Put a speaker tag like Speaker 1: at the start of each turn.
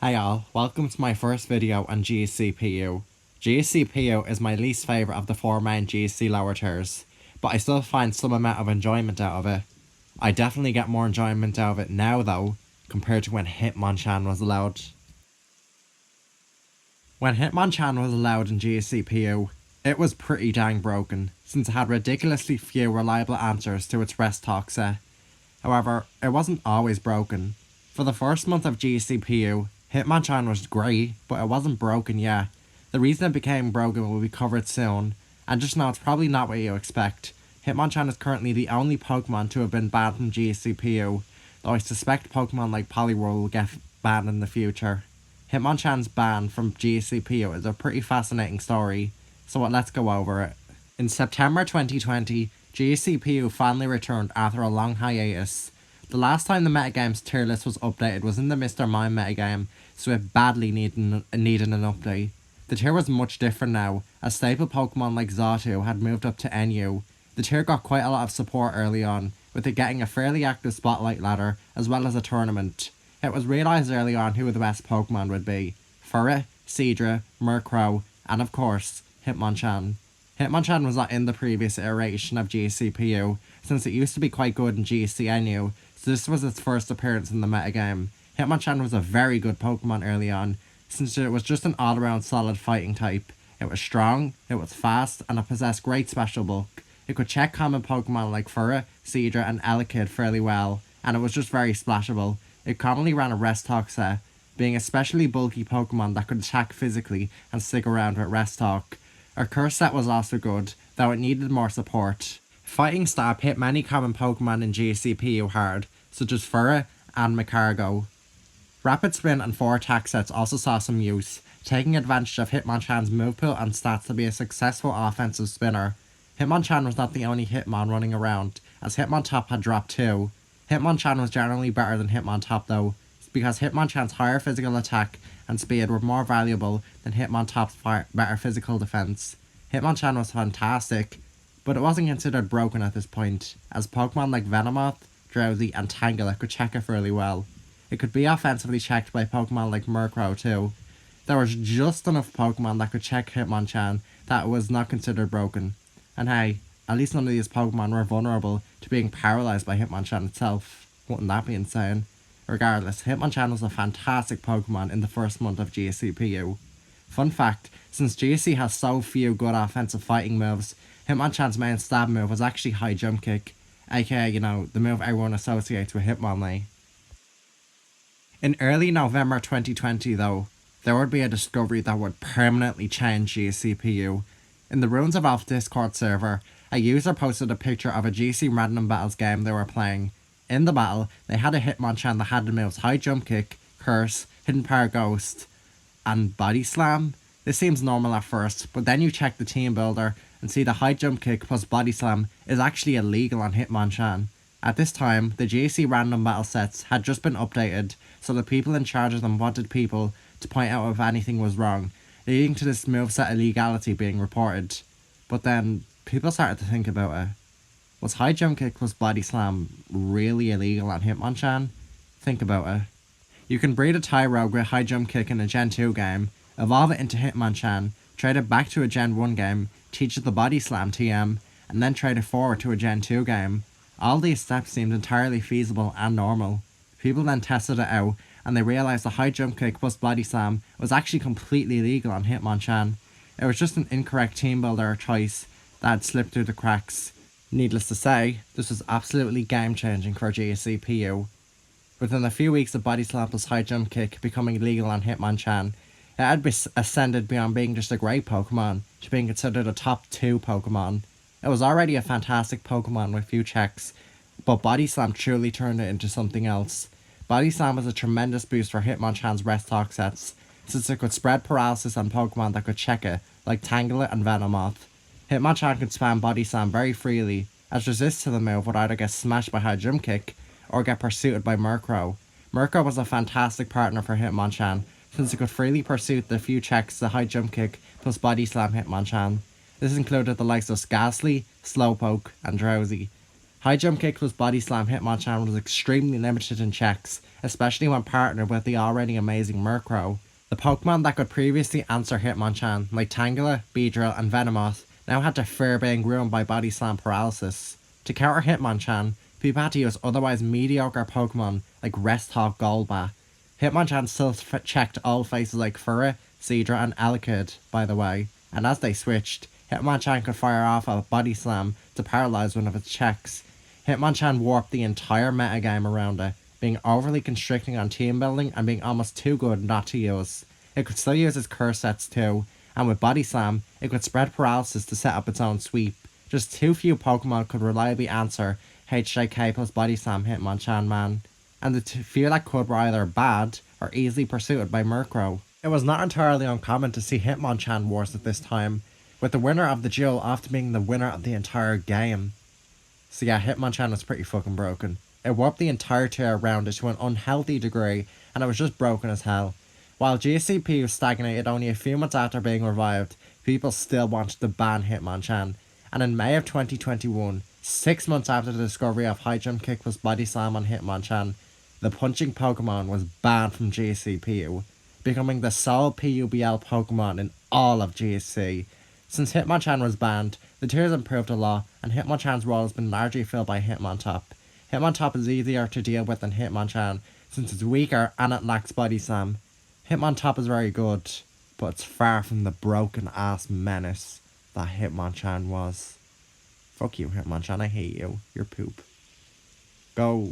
Speaker 1: Hey all, welcome to my first video on GCPU. GCPU is my least favourite of the four main GC lower tiers, but I still find some amount of enjoyment out of it. I definitely get more enjoyment out of it now though, compared to when Hitmonchan was allowed. When Hitmonchan was allowed in GCPU, it was pretty dang broken, since it had ridiculously few reliable answers to its rest talk set. However, it wasn't always broken. For the first month of GCPU, Hitmonchan was great, but it wasn't broken yet. The reason it became broken will be covered soon, and just know it's probably not what you expect. Hitmonchan is currently the only Pokemon to have been banned from GCPU, though I suspect Pokemon like Poliwhirl will get banned in the future. Hitmonchan's ban from GCPU is a pretty fascinating story, so let's go over it. In September 2020, GCPU finally returned after a long hiatus. The last time the metagame's tier list was updated was in the Mr. Mime metagame, so it badly needed an update. The tier was much different now, as staple Pokemon like Xatu had moved up to NU. The tier got quite a lot of support early on, with it getting a fairly active spotlight ladder, as well as a tournament. It was realised early on who the best Pokemon would be: Furret, Seadra, Murkrow, and of course, Hitmonchan. Hitmonchan was not in the previous iteration of GCPU, since it used to be quite good in GCNU, so this was its first appearance in the metagame. Hitmonchan was a very good Pokemon early on, since it was just an all-around solid fighting type. It was strong, it was fast, and it possessed great special bulk. It could check common Pokemon like Furret, Seadra, and Elekid fairly well, and it was just very splashable. It commonly ran a rest talk set, being a especially bulky Pokemon that could attack physically and stick around with rest talk. Our curse set was also good, though it needed more support. Fighting Stab hit many common Pokemon in GCPU hard, such as Furret and Macargo. Rapid Spin and 4 attack sets also saw some use, taking advantage of Hitmonchan's move pool and stats to be a successful offensive spinner. Hitmonchan was not the only Hitmon running around, as Hitmontop had dropped too. Hitmonchan was generally better than Hitmontop though, because Hitmonchan's higher physical attack and speed were more valuable than Hitmontop's better physical defense. Hitmonchan was fantastic, but it wasn't considered broken at this point, as Pokemon like Venomoth, Drowsy, and Tangela could check it fairly well. It could be offensively checked by Pokemon like Murkrow too. There was just enough Pokemon that could check Hitmonchan that it was not considered broken. And hey, at least none of these Pokemon were vulnerable to being paralysed by Hitmonchan itself. Wouldn't that be insane? Regardless, Hitmonchan was a fantastic Pokemon in the first month of GCPU. Fun fact, since GC has so few good offensive fighting moves, Hitmonchan's main stab move was actually High Jump Kick, aka, the move everyone associates with Hitmonlee. In early November 2020 though, there would be a discovery that would permanently change GCPU. In the Runes of Elf Discord server, a user posted a picture of a GC Random Battles game they were playing. In the battle, they had a Hitmonchan that had the moves High Jump Kick, Curse, Hidden Power Ghost, and Body Slam. This seems normal at first, but then you check the team builder and see the High Jump Kick plus Body Slam is actually illegal on Hitmonchan. At this time, the GC Random Battle sets had just been updated, so the people in charge of them wanted people to point out if anything was wrong, leading to this moveset illegality being reported. But then, people started to think about it. Was High Jump Kick plus Body Slam really illegal on Hitmonchan? Think about it. You can breed a Tyrogue with High Jump Kick in a Gen 2 game, evolve it into Hitmonchan, trade it back to a Gen 1 game, teach it the Body Slam TM, and then trade it forward to a Gen 2 game. All these steps seemed entirely feasible and normal. People then tested it out, and they realised the High Jump Kick plus Body Slam was actually completely legal on Hitmonchan. It was just an incorrect team builder choice that had slipped through the cracks. Needless to say, this was absolutely game-changing for GCPU. Within a few weeks of Body Slam plus High Jump Kick becoming legal on Hitmonchan, it had ascended beyond being just a great Pokemon to being considered a top 2 Pokemon. It was already a fantastic Pokemon with few checks, but Body Slam truly turned it into something else. Body Slam was a tremendous boost for Hitmonchan's rest talk sets, since it could spread paralysis on Pokemon that could check it, like Tangela and Venomoth. Hitmonchan could spam Body Slam very freely, as resist to the move would either get smashed by High Jump Kick or get pursued by Murkrow. Murkrow was a fantastic partner for Hitmonchan, since it could freely pursue the few checks the High Jump Kick plus Body Slam Hitmonchan. This included the likes of Ghastly, Slowpoke, and Drowsy. High Jump Kick plus Body Slam Hitmonchan was extremely limited in checks, especially when partnered with the already amazing Murkrow. The Pokemon that could previously answer Hitmonchan, like Tangela, Beedrill and Venomoth, now had to fear being ruined by Body Slam paralysis. To counter Hitmonchan, people had to use otherwise mediocre Pokemon like Rest Hawk Golbat. Hitmonchan still checked old faces like Furret, Seadra and Elekid, by the way, and as they switched, Hitmonchan could fire off a Body Slam to paralyze one of its checks. Hitmonchan warped the entire metagame around it, being overly constricting on team building and being almost too good not to use. It could still use its curse sets too, and with Body Slam, it could spread paralysis to set up its own sweep. Just too few Pokemon could reliably answer HJK plus Body Slam Hitmonchan, man. And the few that could were either bad or easily pursued by Murkrow. It was not entirely uncommon to see Hitmonchan wars at this time, with the winner of the duel often being the winner of the entire game. So yeah, Hitmonchan was pretty fucking broken. It warped the entire tier around it to an unhealthy degree, and it was just broken as hell. While GCP was stagnated only a few months after being revived, people still wanted to ban Hitmonchan. And in May of 2021, 6 months after the discovery of High Jump Kick plus Body Slam on Hitmonchan, the punching Pokemon was banned from GCPU, becoming the sole PUBL Pokemon in all of GSC. Since Hitmonchan was banned, the tiers improved a lot, and Hitmonchan's role has been largely filled by Hitmontop. Hitmontop is easier to deal with than Hitmonchan, since it's weaker and it lacks Body Slam. Hitmontop is very good, but it's far from the broken ass menace that Hitmonchan was. Fuck you, Hitmonchan, I hate you. You're poop. Go